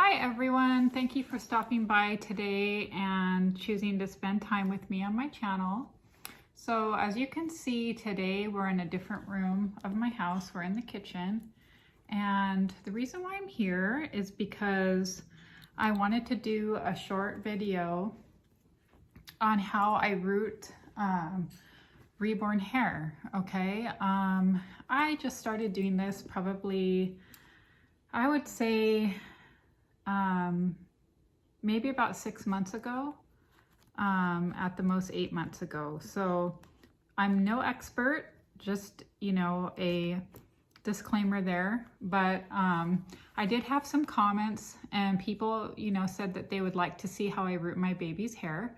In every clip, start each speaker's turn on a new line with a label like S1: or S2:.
S1: Hi everyone, thank you for stopping by today and choosing to spend time with me on my channel. So as you can see today, we're in a different room of my house. We're in the kitchen, and the reason why I'm here is because I wanted to do a short video on how I root reborn hair. Okay, I just started doing this probably, I would say, maybe about 6 months ago, at the most 8 months ago. So I'm no expert, just, a disclaimer there, but I did have some comments and people, said that they would like to see how I root my baby's hair.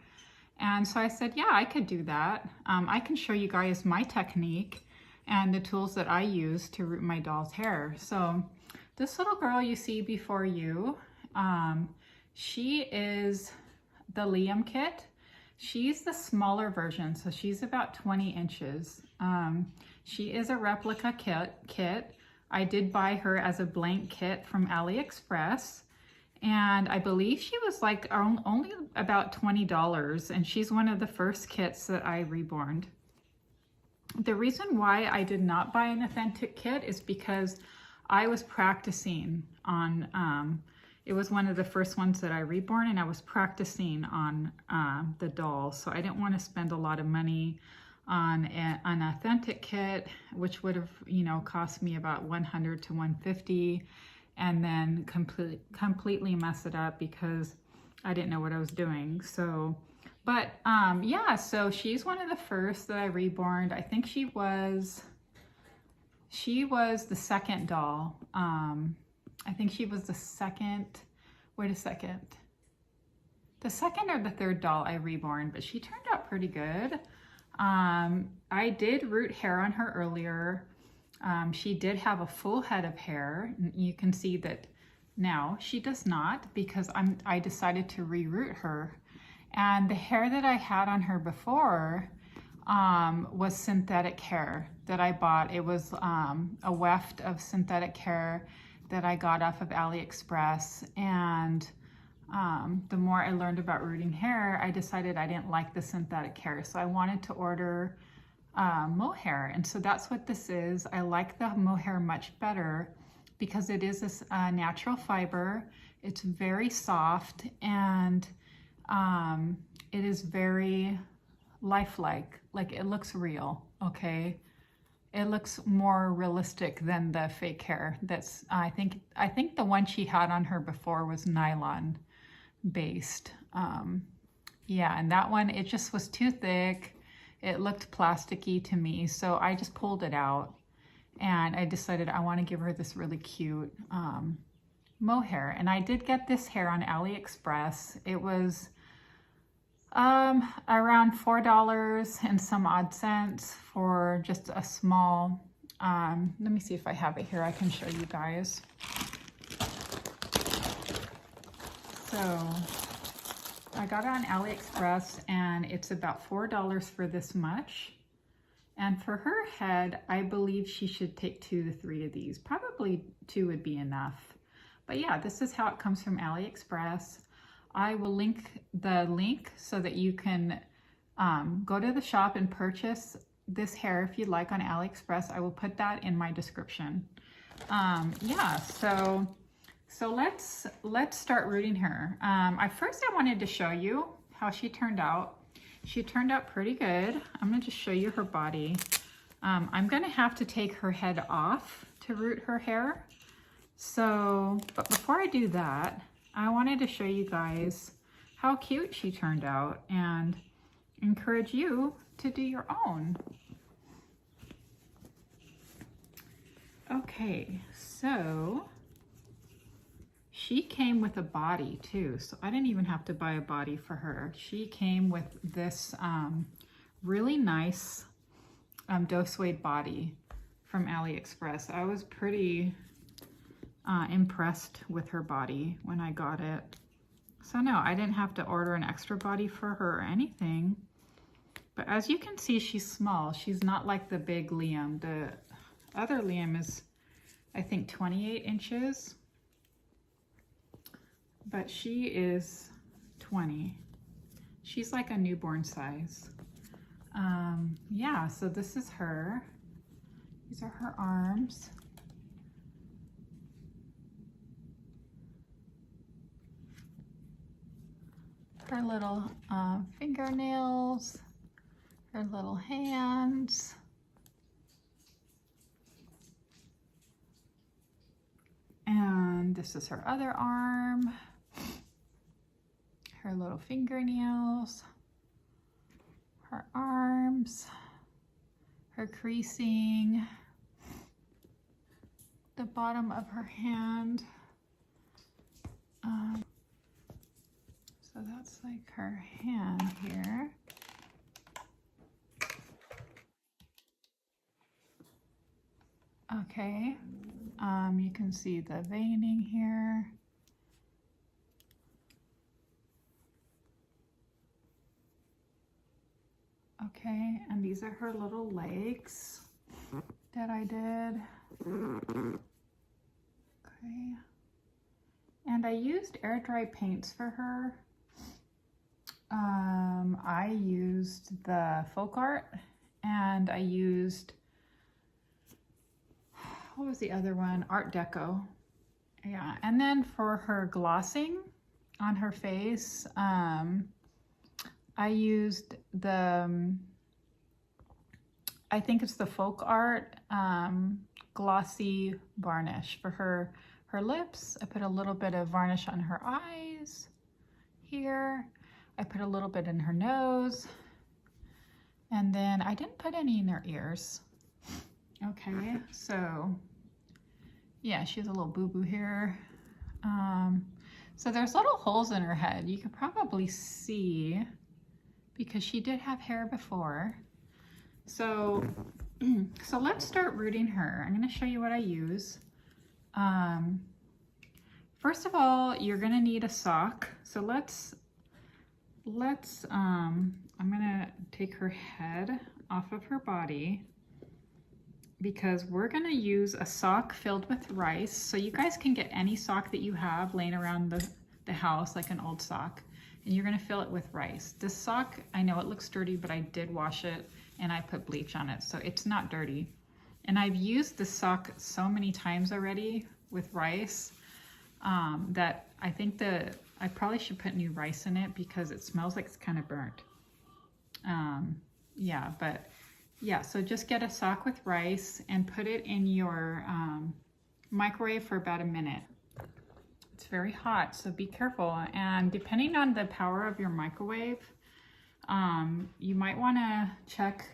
S1: And so I said, yeah, I could do that. I can show you guys my technique and the tools that I use to root my doll's hair. So this little girl you see before you, she is the Liam kit. She's the smaller version, so she's about 20 inches. She is a replica kit. I did buy her as a blank kit from AliExpress, and I believe she was like only about $20, and she's one of the first kits that I reborned. The reason why I did not buy an authentic kit is because I was practicing on, it was one of the first ones that I reborn, and I was practicing on the doll. So I didn't want to spend a lot of money on an authentic kit, which would have, cost me about $100 to $150, and then completely mess it up because I didn't know what I was doing. So, but yeah, so she's one of the first that I reborned. I think she was the second doll. I think she was the second, wait a second. The second or the third doll I reborn, but she turned out pretty good. I did root hair on her earlier. She did have a full head of hair. You can see that now she does not, because I decided to re-root her. And the hair that I had on her before was synthetic hair that I bought. It was a weft of synthetic hair that I got off of AliExpress, and the more I learned about rooting hair, I decided I didn't like the synthetic hair, so I wanted to order Mohair, and so that's what this is. I like the Mohair much better because it is this natural fiber. It's very soft, and it is very lifelike. Like, it looks real, okay? It looks more realistic than the fake hair. That's I think the one she had on her before was nylon based. Yeah, and that one, it just was too thick. It looked plasticky to me, so I just pulled it out, and I decided I want to give her this really cute mohair. And I did get this hair on AliExpress. It was around $4 and some odd cents for just a small, let me see if I have it here. I can show you guys. So I got it on AliExpress, and it's about $4 for this much. And for her head, I believe she should take 2 to 3 of these. Probably 2 would be enough. But yeah, this is how it comes from AliExpress. I will link the link so that you can go to the shop and purchase this hair if you'd like on AliExpress. I will put that in my description. Yeah, so let's start rooting her. First I wanted to show you how she turned out. She turned out pretty good. I'm gonna just show you her body. I'm gonna have to take her head off to root her hair. So, but before I do that, I wanted to show you guys how cute she turned out and encourage you to do your own. Okay, so she came with a body too, so I didn't even have to buy a body for her. She came with this really nice doe suede body from AliExpress. I was pretty impressed with her body when I got it. So no, I didn't have to order an extra body for her or anything. But as you can see, she's small. She's not like the big Liam. The other Liam is, I think, 28 inches. but she is 20. She's like a newborn size. Yeah, so this is her. These are her arms. Her little fingernails, her little hands. And this is her other arm, her little fingernails, her arms, her creasing, the bottom of her hand. So that's like her hand here. Okay, you can see the veining here. Okay, and these are her little legs that I did. Okay, and I used air dry paints for her. I used the folk art, and I used, what was the other one? Art Deco. Yeah, and then for her glossing on her face, I used the, I think it's the folk art glossy varnish for her lips. I put a little bit of varnish on her eyes here. I put a little bit in her nose, and then I didn't put any in her ears. Okay, so yeah, she has a little boo-boo here. So there's little holes in her head. You could probably see because she did have hair before. So, so let's start rooting her. I'm gonna show you what I use. First of all, you're gonna need a sock. So I'm gonna take her head off of her body because we're gonna use a sock filled with rice. So you guys can get any sock that you have laying around the house, like an old sock, and you're gonna fill it with rice. This sock, I know it looks dirty, but I did wash it and I put bleach on it, so it's not dirty. And I've used this sock so many times already with rice that I think I probably should put new rice in it because it smells like it's kind of burnt. Yeah, but yeah, so just get a sock with rice and put it in your microwave for about a minute. It's very hot, so be careful. And depending on the power of your microwave, you might want to check,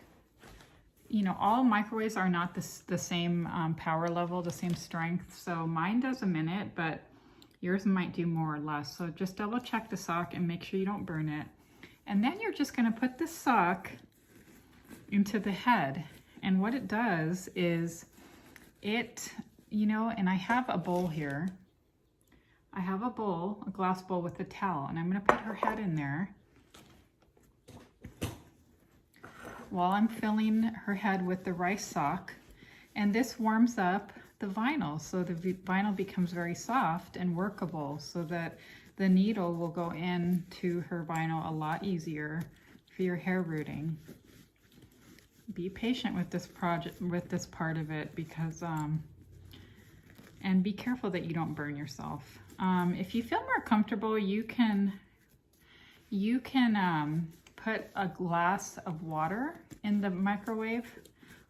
S1: you know, all microwaves are not the same power level, the same strength. So mine does a minute, but yours might do more or less. So just double check the sock and make sure you don't burn it. And then you're just going to put the sock into the head. And what it does is it, you know, and I have a bowl here. I have a bowl, a glass bowl with a towel, and I'm going to put her head in there while I'm filling her head with the rice sock. And this warms up the vinyl, so the vinyl becomes very soft and workable so that the needle will go into her vinyl a lot easier for your hair rooting. Be patient with this project, with this part of it, because and be careful that you don't burn yourself. If you feel more comfortable, you can put a glass of water in the microwave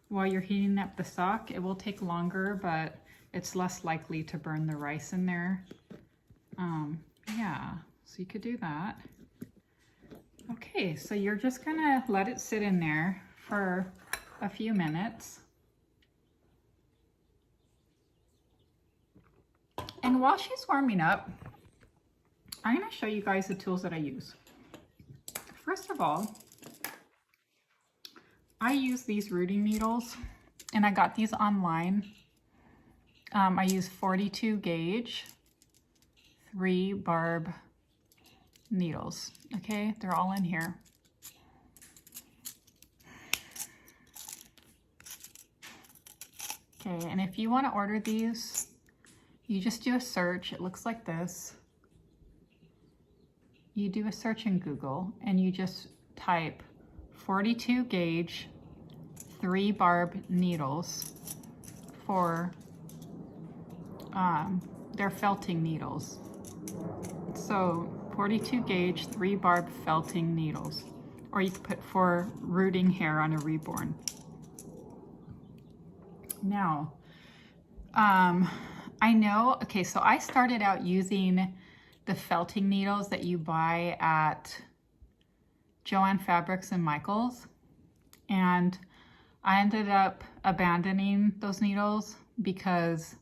S1: while you're heating up the sock. It will take longer, but it's less likely to burn the rice in there. Yeah, so you could do that. Okay, so you're just gonna let it sit in there for a few minutes. And while she's warming up, I'm gonna show you guys the tools that I use. First of all, I use these rooting needles, and I got these online. I use 42 gauge, 3 barb needles. Okay, they're all in here. Okay, and if you want to order these, you just do a search. It looks like this. you do a search in Google and you just type 42 gauge 3 barb needles for their felting needles. So 42 gauge 3 barb felting needles, or you could put for rooting hair on a reborn. Now, I know, okay, so I started out using the felting needles that you buy at Joann Fabrics and Michaels, and I ended up abandoning those needles because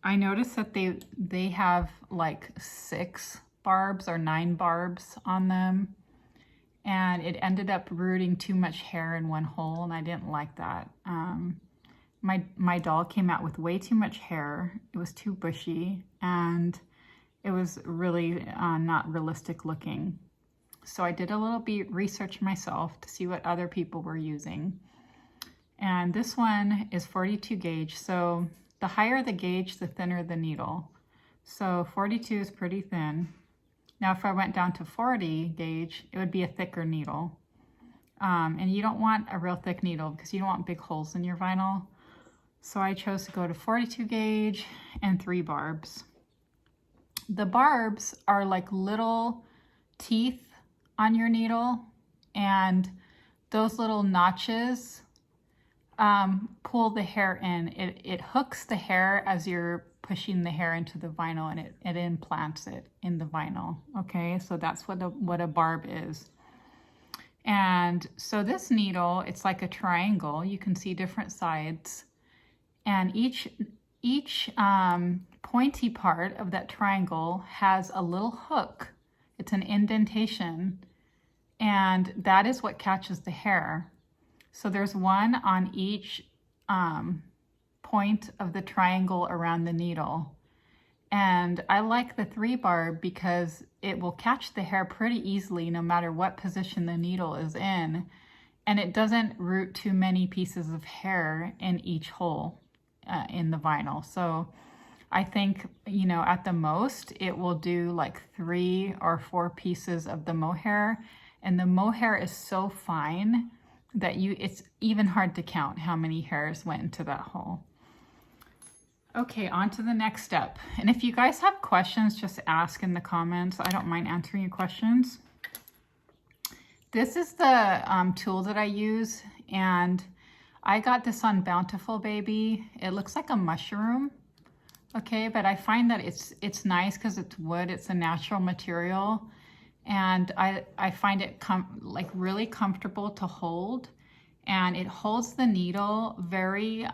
S1: I noticed that they have like 6 barbs or 9 barbs on them, and it ended up rooting too much hair in one hole, and I didn't like that. My doll came out with way too much hair. It was too bushy, and it was really not realistic looking. So I did a little bit research myself to see what other people were using. And this one is 42 gauge. So the higher the gauge, the thinner the needle. So 42 is pretty thin. Now, if I went down to 40 gauge, it would be a thicker needle. And you don't want a real thick needle because you don't want big holes in your vinyl. So I chose to go to 42 gauge and 3 barbs. The barbs are like little teeth on your needle, and those little notches pull the hair in. It hooks the hair as you're pushing the hair into the vinyl, and it implants it in the vinyl. Okay, so that's what a barb is. And so this needle, it's like a triangle. You can see different sides, and each pointy part of that triangle has a little hook. It's an indentation, and that is what catches the hair. So there's one on each point of the triangle around the needle. And I like the 3 barb because it will catch the hair pretty easily no matter what position the needle is in, and it doesn't root too many pieces of hair in each hole in the vinyl. So I think, you know, at the most it will do like 3 or 4 pieces of the mohair, and the mohair is so fine that it's even hard to count how many hairs went into that hole. Okay, on to the next step. And if you guys have questions, just ask in the comments. I don't mind answering your questions. This is the tool that I use, and I got this on Bountiful Baby. It looks like a mushroom, okay, but I find that it's nice because it's wood. It's a natural material, and I find it like really comfortable to hold, and it holds the needle very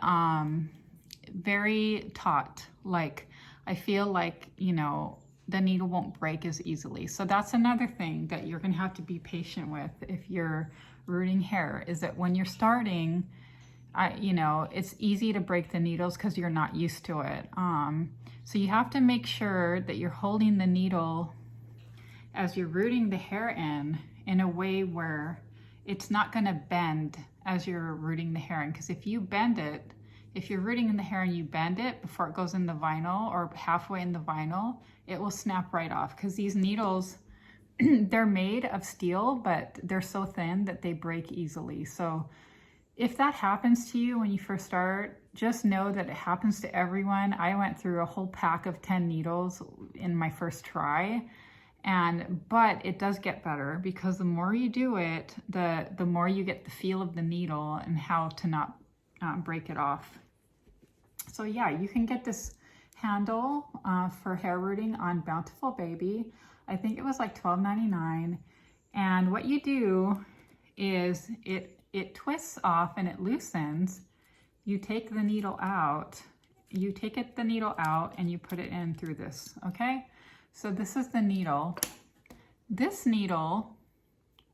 S1: very taut. Like, I feel like, you know, the needle won't break as easily. So that's another thing that you're gonna have to be patient with if you're rooting hair, is that when you're starting, you know, it's easy to break the needles because you're not used to it. So you have to make sure that you're holding the needle as you're rooting the hair in a way where it's not gonna bend as you're rooting the hair in. Because if you bend it, if you're rooting in the hair and you bend it before it goes in the vinyl or halfway in the vinyl, it will snap right off, because these needles, they're made of steel, but they're so thin that they break easily. So if that happens to you when you first start, just know that it happens to everyone. I went through a whole pack of 10 needles in my first try, but it does get better, because the more you do it, the more you get the feel of the needle and how to not break it off. So yeah, you can get this handle for hair rooting on Bountiful Baby. I think it was like $12.99. And what you do is it twists off and it loosens. You take the needle out. You take the needle out and you put it in through this, okay? So this is the needle. This needle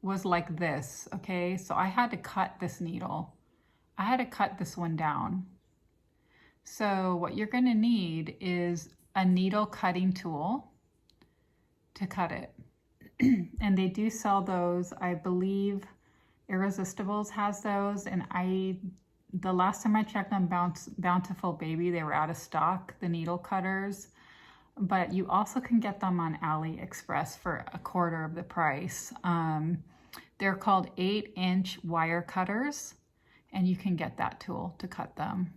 S1: was like this, okay? So I had to cut this needle. I had to cut this one down. So what you're gonna need is a needle cutting tool to cut it. And they do sell those. I believe Irresistibles has those, and the last time I checked on Bountiful Baby, they were out of stock, the needle cutters. but you also can get them on AliExpress for $1/4 of the price. They're called 8-inch wire cutters, and you can get that tool to cut them,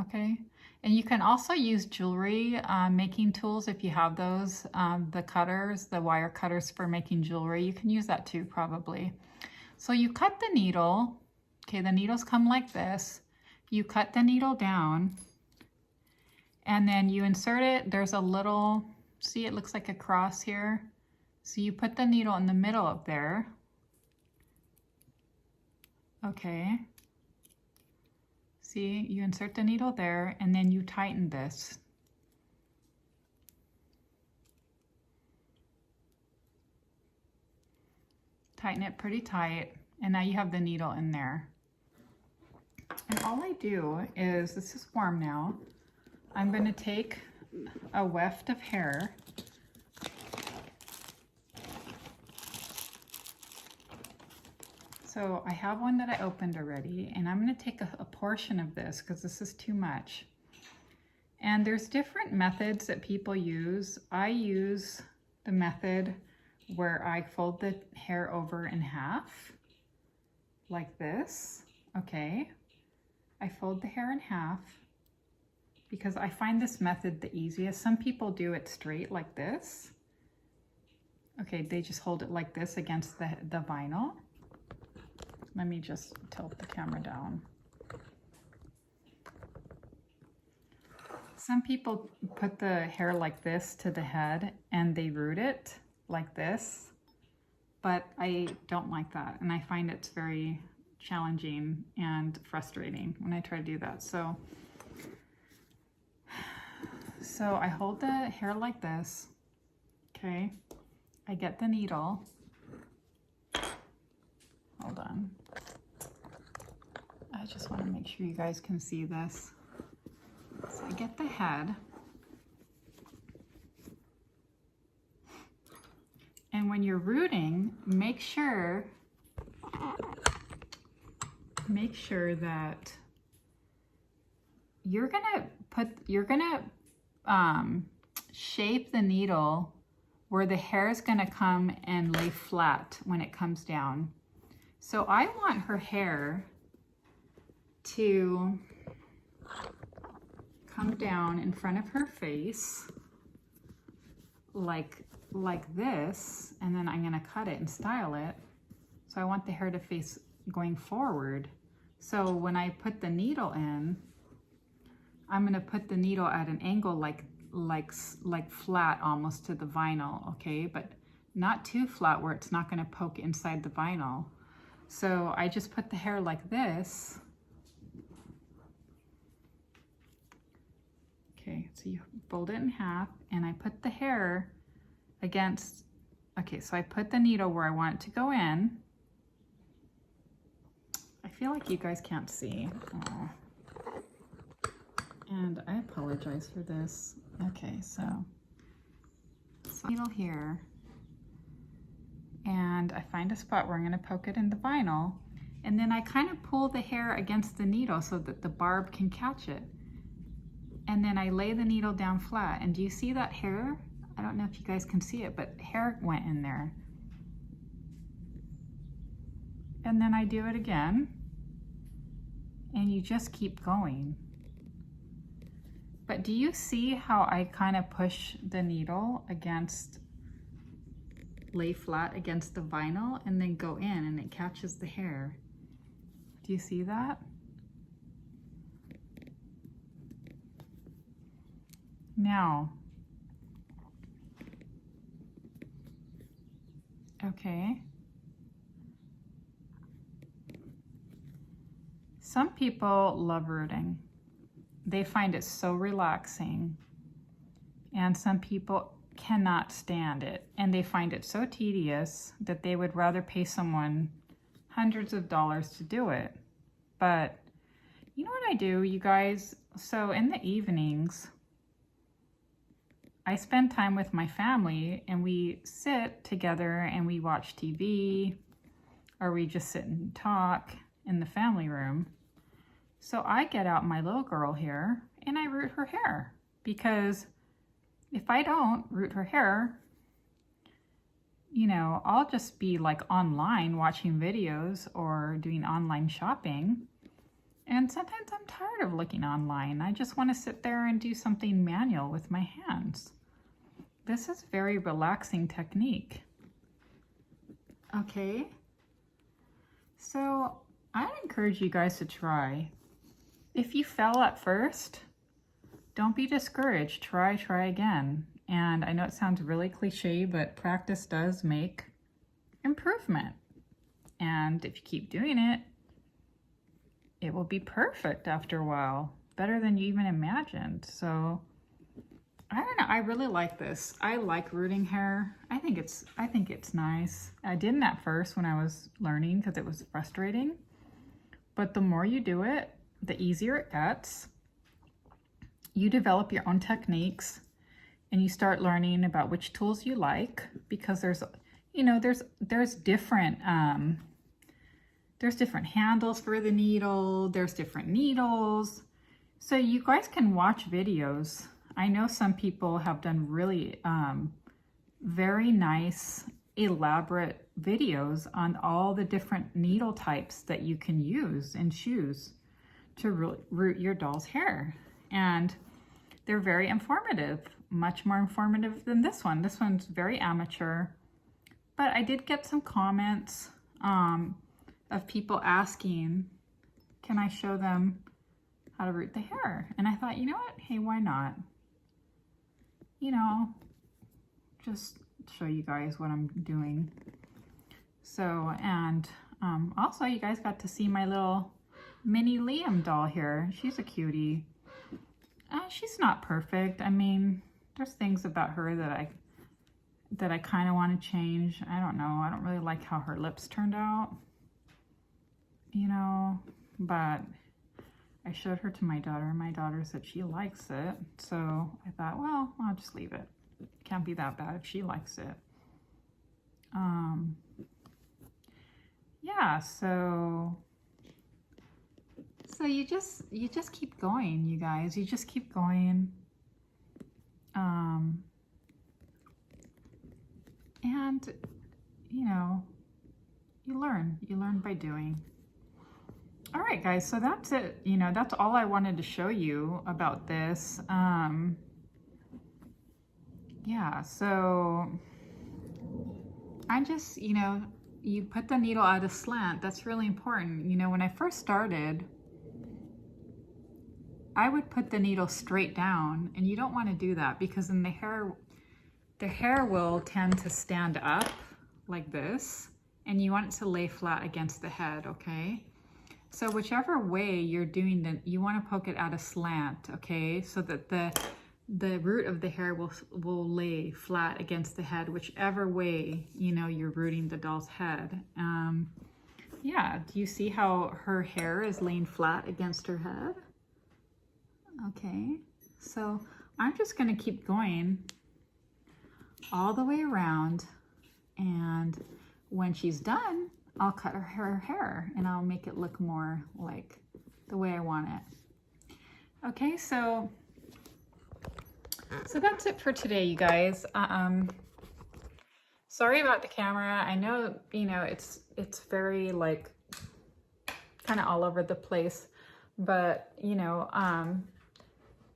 S1: okay? And you can also use jewelry making tools if you have those, the cutters, the wire cutters for making jewelry. You can use that too, probably. So you cut the needle, okay, the needles come like this. You cut the needle down, and then you insert it. There's a little, see, it looks like a cross here. So you put the needle in the middle of there. Okay. See, you insert the needle there, and then you tighten this. Tighten it pretty tight, and now you have the needle in there. And all I do is, this is warm now, I'm going to take a weft of hair. So I have one that I opened already, and I'm going to take a portion of this because this is too much. And there's different methods that people use. I use the method where I fold the hair over in half, like this, okay? I fold the hair in half because I find this method the easiest. Some people do it straight like this. Okay, they just hold it like this against the vinyl. Let me just tilt the camera down. Some people put the hair like this to the head and they root it like this, but I don't like that, and I find it's very challenging and frustrating when I try to do that. So I hold the hair like this, okay? I get the needle. Hold on. I just want to make sure you guys can see this. So I get the head. And when you're rooting, make sure that you're gonna shape the needle where the hair is gonna come and lay flat when it comes down. So I want her hair to come down in front of her face like this, and then I'm gonna cut it and style it. So I want the hair to face going forward. So when I put the needle in, I'm gonna put the needle at an angle like flat almost to the vinyl, okay? But not too flat where it's not gonna poke inside the vinyl. So I just put the hair like this. Okay, so you fold it in half, and I put the hair against, okay, so I put the needle where I want it to go in. I feel like you guys can't see. Oh. And I apologize for this. Okay, so needle here. And I find a spot where I'm going to poke it in the vinyl, and then I kind of pull the hair against the needle so that the barb can catch it. And then I lay the needle down flat. And do you see that hair? I don't know if you guys can see it, but hair went in there. And then I do it again, and you just keep going. But do you see how I kind of push the needle against, lay flat against the vinyl, and then go in, and it catches the hair? Do you see that? Now, okay. Some people love rooting. They find it so relaxing. And some people cannot stand it, and they find it so tedious that they would rather pay someone hundreds of dollars to do it. But you know what I do, you guys? So in the evenings, I spend time with my family, and we sit together and we watch TV, or we just sit and talk in the family room. So I get out my little girl here and I root her hair, because if I don't root her hair, you know, I'll just be like online watching videos or doing online shopping. And sometimes I'm tired of looking online. I just want to sit there and do something manual with my hands. This is very relaxing technique. Okay. So I'd encourage you guys to try. If you fell at first, don't be discouraged. Try again. And I know it sounds really cliche, but practice does make improvement. And if you keep doing it, it will be perfect after a while. Better than you even imagined. So I don't know. I really like this. I like rooting hair. I think it's nice. I didn't at first when I was learning because it was frustrating. But the more you do it, the easier it gets. You develop your own techniques and you start learning about which tools you like, because there's, you know, there's different handles for the needle. There's different needles. So you guys can watch videos. I know some people have done really very nice, elaborate videos on all the different needle types that you can use and choose to root your doll's hair. And they're very informative, much more informative than this one. This one's very amateur, but I did get some comments of people asking, can I show them how to root the hair? And I thought, you know what? Hey, why not? You know, just show you guys what I'm doing. So, and also you guys got to see my little mini Liam doll here. She's a cutie. She's not perfect. I mean, there's things about her that I kind of want to change. I don't know. I don't really like how her lips turned out, you know, but I showed her to my daughter, and my daughter said she likes it. So I thought, well, I'll just leave it. Can't be that bad if she likes it. Yeah, so you just keep going, you guys. You just keep going. And you know, you learn by doing. All right, guys, so that's it. You know, that's all I wanted to show you about this. Yeah, so I just, you know, you put the needle at a slant. That's really important. You know, when I first started, I would put the needle straight down, and you don't want to do that because then the hair will tend to stand up like this, and you want it to lay flat against the head, okay? So whichever way you're doing you want to poke it at a slant, okay? So that the root of the hair will lay flat against the head, whichever way, you know, you're rooting the doll's head. Yeah, do you see how her hair is laying flat against her head? Okay, so I'm just gonna keep going all the way around, and when she's done, I'll cut her hair and I'll make it look more like the way I want it. Okay, so that's it for today, you guys. Sorry about the camera. I know, you know, it's very like kind of all over the place, but you know,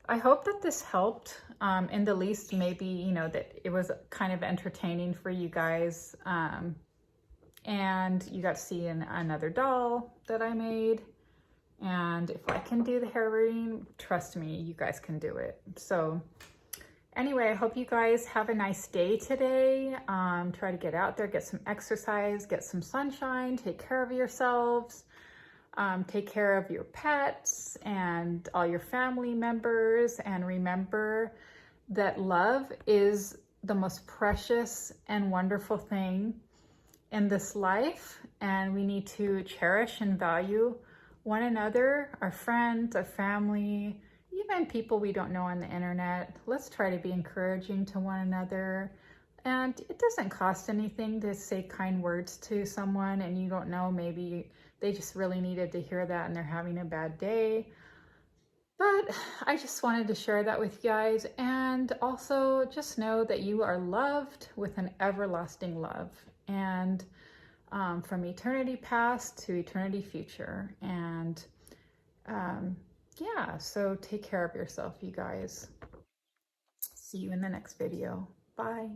S1: I hope that this helped in the least, maybe, you know, that it was kind of entertaining for you guys. And you got to see another doll that I made. And if I can do the hair rooting, trust me, you guys can do it. So anyway, I hope you guys have a nice day today. Try to get out there, get some exercise, get some sunshine, take care of yourselves. Take care of your pets and all your family members, and remember that love is the most precious and wonderful thing in this life, and we need to cherish and value one another, our friends, our family, even people we don't know on the internet. Let's try to be encouraging to one another. And it doesn't cost anything to say kind words to someone, and you don't know, maybe they just really needed to hear that and they're having a bad day. But I just wanted to share that with you guys, and also just know that you are loved with an everlasting love, and from eternity past to eternity future. And yeah, so take care of yourself, you guys. See you in the next video. Bye.